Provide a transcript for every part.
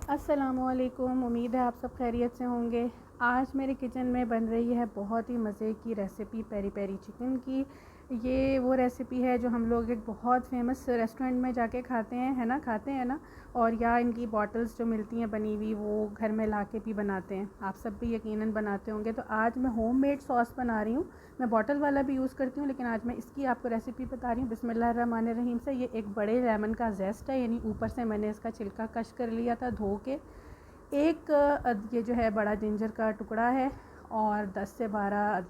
अस्सलामुअलैकुम। उम्मीद है आप सब खैरियत से होंगे। आज मेरे किचन में बन रही है बहुत ही मज़े की रेसिपी पेरी पेरी चिकन की। ये वो रेसिपी है जो हम लोग एक बहुत फेमस रेस्टोरेंट में जाके खाते हैं ना। और या इनकी बॉटल्स जो मिलती हैं बनी हुई वो घर में लाके भी बनाते हैं। आप सब भी यकीनन बनाते होंगे। तो आज मैं होममेड सॉस बना रही हूँ। मैं बॉटल वाला भी यूज़ करती हूँ, लेकिन आज मैं इसकी आपको रेसिपी बता रही हूँ बिस्मिल्लाहिर्रहमानिर्रहीम से। ये एक बड़े लेमन का जेस्ट है, यानी ऊपर से मैंने इसका छिलका कश कर लिया था धो के। एक ये जो है बड़ा जिंजर का टुकड़ा है, और 10 से 12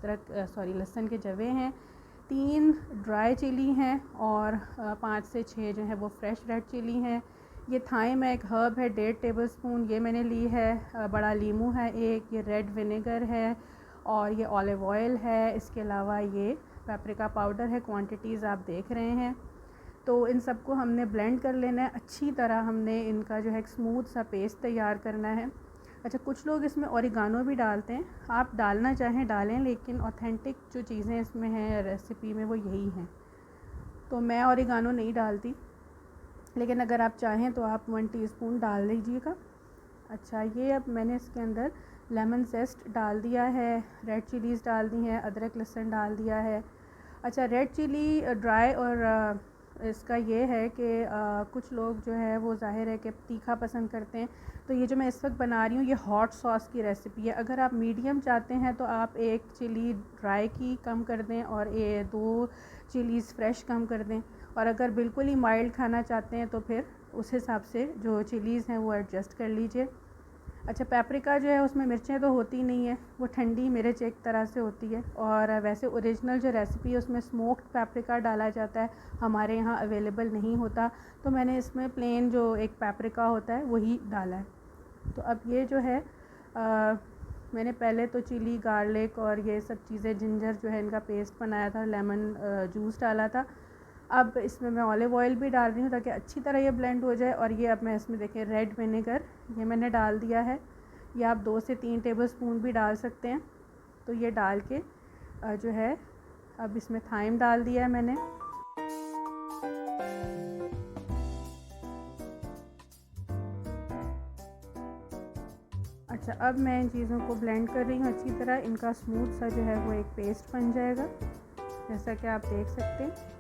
लहसुन के जवे हैं। 3 ड्राई चिली हैं, और 5 से 6 जो है वो फ्रेश रेड चिली हैं। ये थाइम है, एक हर्ब है 1.5 टेबल स्पून ये मैंने ली है। बड़ा लीमू है एक, ये रेड विनेगर है, और ये ऑलिव ऑयल है। इसके अलावा ये पेपरिका पाउडर है, क्वांटिटीज़ आप देख रहे हैं। तो इन सबको हमने ब्लेंड कर लेना है अच्छी तरह। हमने इनका जो है एक स्मूथ सा पेस्ट तैयार करना है। अच्छा, कुछ लोग इसमें ओरिगानो भी डालते हैं, आप डालना चाहें डालें, लेकिन ऑथेंटिक जो चीज़ें इसमें हैं रेसिपी में वो यही हैं। तो मैं ओरिगानो नहीं डालती, लेकिन अगर आप चाहें तो आप 1 टीस्पून डाल दीजिएगा। अच्छा, ये अब मैंने इसके अंदर लेमन जेस्ट डाल दिया है, रेड चिलीज़ डाल दी हैं, अदरक लहसुन डाल दिया है। अच्छा, रेड चिली ड्राई, और इसका ये है कि कुछ लोग जो है वो ज़ाहिर है कि तीखा पसंद करते हैं। तो ये जो मैं इस वक्त बना रही हूँ ये हॉट सॉस की रेसिपी है। अगर आप मीडियम चाहते हैं तो आप 1 चिली ड्राई की कम कर दें, और 2 चिलीज़ फ्रेश कम कर दें। और अगर बिल्कुल ही माइल्ड खाना चाहते हैं तो फिर उस हिसाब से जो चिलीज़ हैं वो एडजस्ट कर लीजिए। अच्छा, पेपरिका जो है उसमें मिर्चें तो होती नहीं है, वो ठंडी मिर्च एक तरह से होती है। और वैसे ओरिजिनल जो रेसिपी है उसमें स्मोक्ड पेपरिका डाला जाता है, हमारे यहाँ अवेलेबल नहीं होता। तो मैंने इसमें प्लेन जो एक पेपरिका होता है वही डाला है। तो अब ये जो है मैंने पहले तो चिली, गार्लिक और ये सब चीज़ें, जिंजर जो है इनका पेस्ट बनाया था, लेमन जूस डाला था। अब इसमें मैं ऑलिव ऑयल भी डाल रही हूँ ताकि अच्छी तरह ये ब्लेंड हो जाए। और ये अब मैं इसमें देखिए रेड विनेगर ये मैंने डाल दिया है। ये आप 2 से 3 टेबल स्पून भी डाल सकते हैं। तो ये डाल के जो है अब इसमें थाइम डाल दिया है मैंने। अच्छा, अब मैं इन चीज़ों को ब्लेंड कर रही हूँ अच्छी तरह। इनका स्मूथ सा जो है वो एक पेस्ट बन जाएगा, जैसा कि आप देख सकते हैं।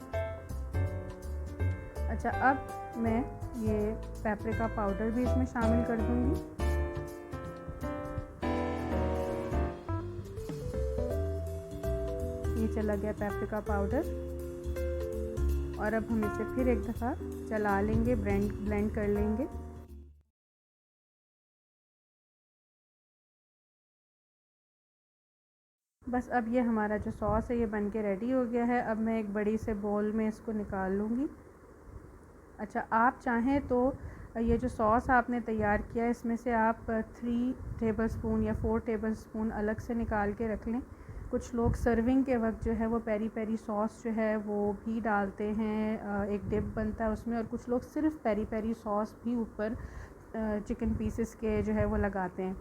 अच्छा, अब मैं ये पेपरिका पाउडर भी इसमें शामिल कर दूँगी। ये चला गया पेपरिका पाउडर, और अब हम इसे फिर एक दफ़ा चला लेंगे, ब्लेंड कर लेंगे। बस अब ये हमारा जो सॉस है ये बन के रेडी हो गया है। अब मैं एक बड़ी से बोल में इसको निकाल लूँगी। अच्छा, आप चाहें तो ये जो सॉस आपने तैयार किया है इसमें से आप 3 टेबल स्पून या 4 टेबल स्पून अलग से निकाल के रख लें। कुछ लोग सर्विंग के वक्त जो है वो पेरी पेरी सॉस जो है वो भी डालते हैं, एक डिप बनता है उसमें। और कुछ लोग सिर्फ पेरी पेरी सॉस भी ऊपर चिकन पीसेस के जो है वो लगाते हैं।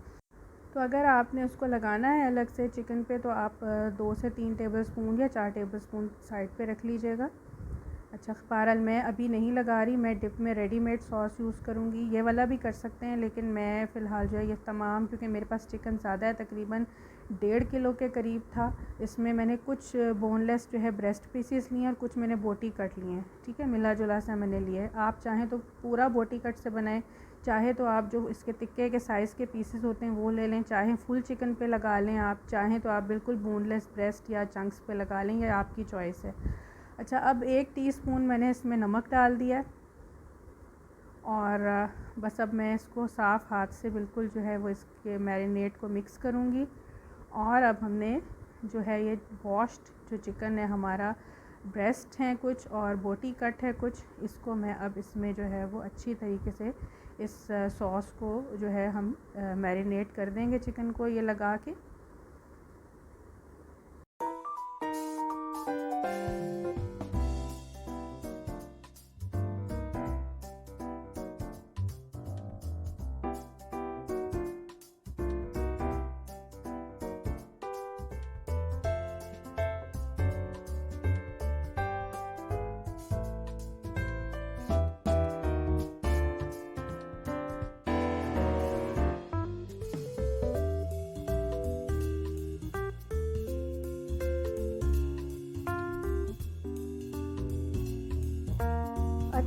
तो अगर आपने उसको लगाना है अलग से चिकन पे तो आप 2 से 3 टेबल स्पून या 4 टेबल स्पून साइड पे रख लीजिएगा। अच्छा, बहरहाल मैं अभी नहीं लगा रही, मैं डिप में रेडीमेड सॉस यूज़ करूँगी। ये वाला भी कर सकते हैं, लेकिन मैं फ़िलहाल जो है ये तमाम, क्योंकि मेरे पास चिकन ज़्यादा है, तकरीबन 1.5 किलो के करीब था। इसमें मैंने कुछ बोनलेस जो है ब्रेस्ट पीसेस लिए हैं, और कुछ मैंने बोटी कट लिए हैं। ठीक है, मिला जुला सा मैंने लिया है। आप चाहें तो पूरा बोटी कट से बनाएं, चाहे तो आप जो इसके तिक्के के साइज़ के पीसेस होते हैं वो ले लें, चाहे फुल चिकन पे लगा लें, आप चाहें तो आप बिल्कुल बोनलेस ब्रेस्ट या चंक्स पे लगा लें, ये आपकी चॉइस है। अच्छा, अब 1 टीस्पून मैंने इसमें नमक डाल दिया, और बस अब मैं इसको साफ़ हाथ से बिल्कुल जो है वो इसके मैरिनेट को मिक्स करूँगी। और अब हमने जो है ये वॉश्ड जो चिकन है हमारा, ब्रेस्ट हैं कुछ और बोटी कट है कुछ, इसको मैं अब इसमें जो है वो अच्छी तरीके से इस सॉस को जो है हम मैरिनेट कर देंगे चिकन को ये लगा के।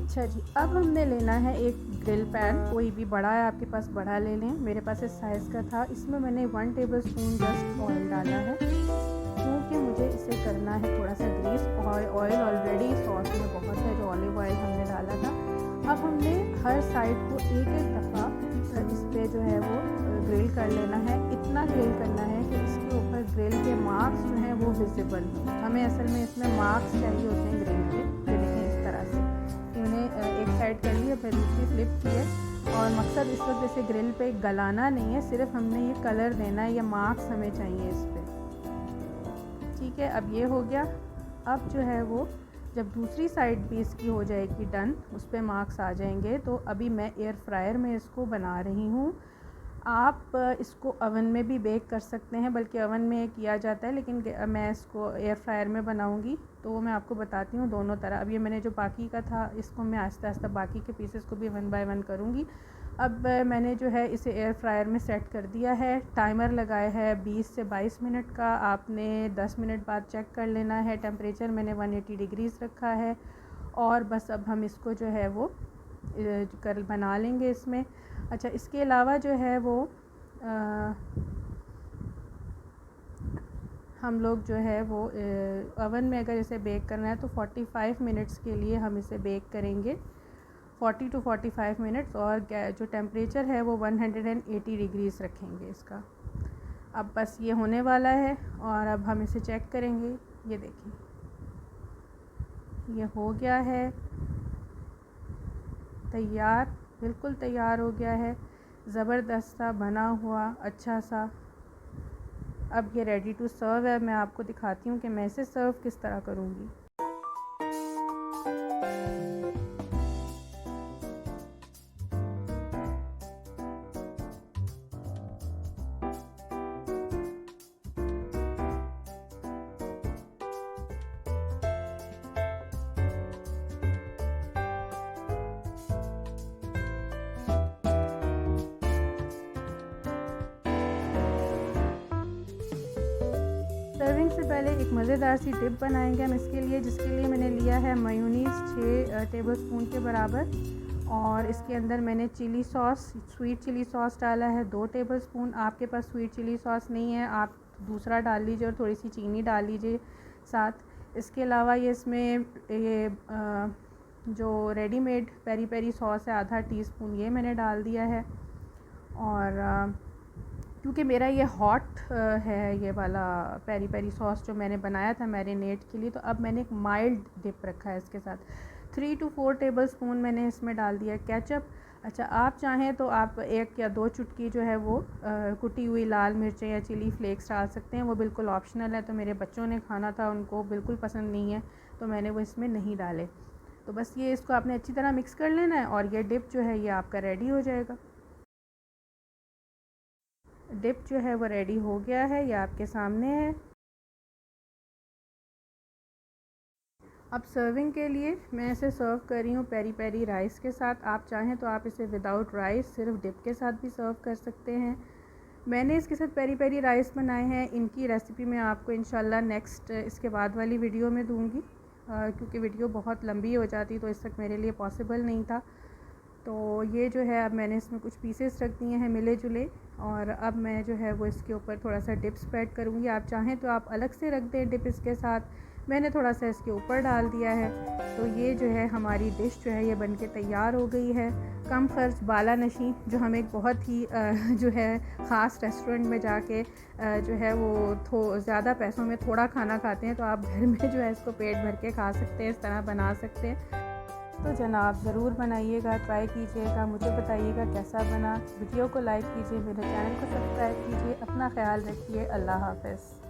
अच्छा जी, अब हमने लेना है एक ग्रिल पैन, कोई भी बड़ा है आपके पास बड़ा ले लें। मेरे पास इस साइज़ का था। इसमें मैंने 1 टेबलस्पून जस्ट ऑयल डाला है, क्योंकि मुझे इसे करना है थोड़ा सा ग्रीस। ऑयल ऑलरेडी सॉस में बहुत है, जो ऑलिव ऑयल हमने डाला था। अब हमने हर साइड को एक दफ़ा इस पर जो है वो ग्रिल कर लेना है। इतना ग्रिल करना है कि इसके ऊपर ग्रिल के मार्क्स जो हैं वो विजिबल हों। हमें असल में इसमें मार्क्स चाहिए होते हैं ग्रिल के, जो देखिए इस तरह से। उन्हें एक साइड कर लिया, फिर दूसरी फ्लिप की है। और मकसद इस वक्त जैसे ग्रिल पे गलाना नहीं है, सिर्फ हमने ये कलर देना है, ये मार्क्स हमें चाहिए इस पर। ठीक है, अब ये हो गया। अब जो है वो जब दूसरी साइड भी इसकी हो जाएगी डन, उस पर मार्क्स आ जाएंगे, तो अभी मैं एयर फ्रायर में इसको बना रही हूँ। आप इसको ओवन में भी बेक कर सकते हैं, बल्कि ओवन में किया जाता है, लेकिन मैं इसको एयर फ्रायर में बनाऊंगी, तो वो मैं आपको बताती हूँ दोनों तरह। अब ये मैंने जो बाकी का था, इसको मैं आहिस्ता आहिस्ता बाकी के पीसेस को भी 1 बाय 1 करूँगी। अब मैंने जो है इसे एयर फ्रायर में सेट कर दिया है। टाइमर लगाया है 20 से 22 मिनट का। आपने 10 मिनट बाद चेक कर लेना है। टेम्परेचर मैंने 180 डिग्रीज़ रखा है। और बस अब हम इसको जो है वो कर बना लेंगे इसमें। अच्छा, इसके अलावा जो है वो हम लोग जो है वो ओवन में अगर इसे बेक करना है तो 45 मिनट्स के लिए हम इसे बेक करेंगे, 40 टू 45 मिनट्स। और जो टेम्परेचर है वो 180 डिग्रीज़ रखेंगे इसका। अब बस ये होने वाला है और अब हम इसे चेक करेंगे। ये देखिए, ये हो गया है तैयार, बिल्कुल तैयार हो गया है, ज़बरदस्त सा बना हुआ अच्छा सा। अब ये रेडी टू सर्व है। मैं आपको दिखाती हूँ कि मैं इसे सर्व किस तरह करूँगी। सर्विंग से पहले एक मज़ेदार सी डिप बनाएंगे हम इसके लिए, जिसके लिए मैंने लिया है मेयोनीज़ 6 टेबलस्पून के बराबर। और इसके अंदर मैंने chilli sauce, sweet chilli sauce डाला है 2 टेबलस्पून। आपके पास स्वीट चिली सॉस नहीं है, आप दूसरा डाल लीजिए और थोड़ी सी चीनी डाल लीजिए साथ। इसके अलावा ये इसमें ये जो रेडीमेड पेरी पेरी सॉस है, आधा टीस्पून ये मैंने डाल दिया है। और क्योंकि मेरा ये हॉट है ये वाला पेरी पेरी सॉस जो मैंने बनाया था मैरिनेट के लिए, तो अब मैंने एक माइल्ड डिप रखा है इसके साथ। 3 टू 4 टेबलस्पून मैंने इसमें डाल दिया केचप। अच्छा, आप चाहें तो आप 1 या 2 चुटकी जो है वो कुटी हुई लाल मिर्चें या चिली फ्लेक्स डाल सकते हैं, वो बिल्कुल ऑप्शनल है। तो मेरे बच्चों ने खाना था, उनको बिल्कुल पसंद नहीं है, तो मैंने वो इसमें नहीं डाले। तो बस ये इसको आपने अच्छी तरह मिक्स कर लेना है और ये डिप जो है ये आपका रेडी हो जाएगा। डिप जो है वो रेडी हो गया है, ये आपके सामने है। अब सर्विंग के लिए मैं इसे सर्व कर रही हूँ पेरी पेरी राइस के साथ। आप चाहें तो आप इसे विदाउट राइस सिर्फ डिप के साथ भी सर्व कर सकते हैं। मैंने इसके साथ पेरी पेरी राइस बनाए हैं। इनकी रेसिपी मैं आपको इंशाल्लाह नेक्स्ट इसके बाद वाली वीडियो में दूँगी, क्योंकि वीडियो बहुत लंबी हो जाती तो इस तक मेरे लिए पॉसिबल नहीं था। तो ये जो है अब मैंने इसमें कुछ पीसेस रख दिए हैं मिले जुले, और अब मैं जो है वो इसके ऊपर थोड़ा सा डिप स्प्रेड करूँगी। आप चाहें तो आप अलग से रख दें डिप इसके साथ, मैंने थोड़ा सा इसके ऊपर डाल दिया है। तो ये जो है हमारी डिश जो है ये बनके तैयार हो गई है। कम ख़र्च बाला नशी, जो हम एक बहुत ही जो है ख़ास रेस्टोरेंट में जाके जो है वो ज़्यादा पैसों में थोड़ा खाना खाते हैं, तो आप घर में जो है इसको पेट भर के खा सकते हैं, इस तरह बना सकते हैं। तो जनाब ज़रूर बनाइएगा, ट्राई कीजिएगा, मुझे बताइएगा कैसा बना। वीडियो को लाइक कीजिए, मेरे चैनल को सब्सक्राइब कीजिए। अपना ख्याल रखिए। अल्लाह हाफ़िज़।